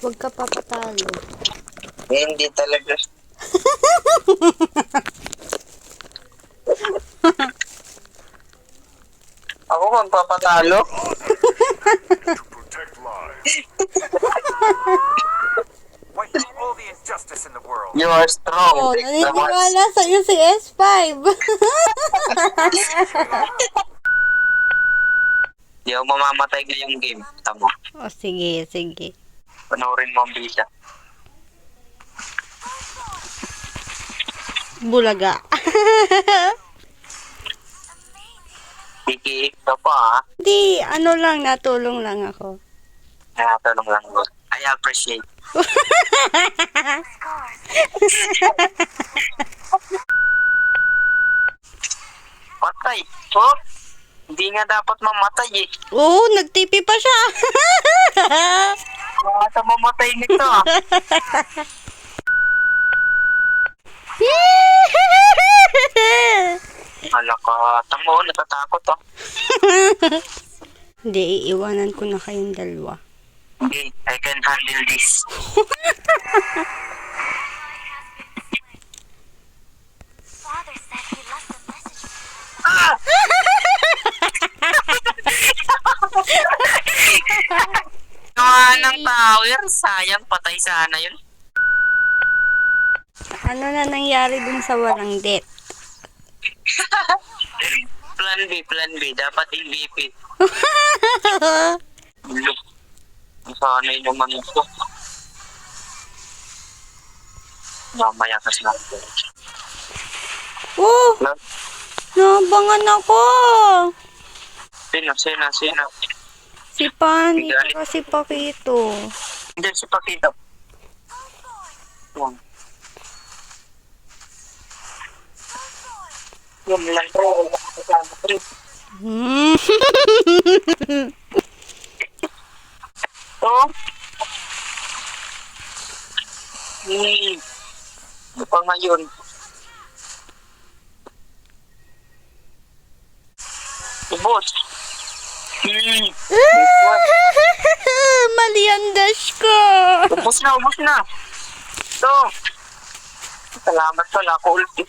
Huwag ka papatalo. Hindi talaga. Ako magpapatalo? To protect lives. Wipe out all the injustice in the world. You are strong. Oh, Take the marks. naniniwala sa'yo si S5. Di ako mamamatay ngayong game. Tama. Oh, sige, sige. Panoorin mo ang bisa. Bulaga. Pikiik ka pa, ha? Di, ano lang, natulong lang ako. Tanong lang ko. I appreciate. Patay. Oh, hindi nga dapat mamatay eh. Oo, nagtipi pa siya. Baka mamatay nito ah. Hala ka, tamo, natatakot ah. Hindi, iiwanan ko na kayong dalawa. Okay, I can handle this. Father said he left a message. Ah! Gawa ng tower, sayang, patay sana yun. Ano na nangyari dun sa walang death? Plan B, dapat MVP. Look, sanay naman ito. Mamaya kasi natin. Oh, nabangan ako. Sino? Si Pani, saka si Pakito. Hindi, si Pakito. Yung lang po, kasama ko rin. Hmm. Oh. Ano pa ngayon? Boss. Mali ang dash ko. Ubus na. Ito. Salamat pala ako ulti.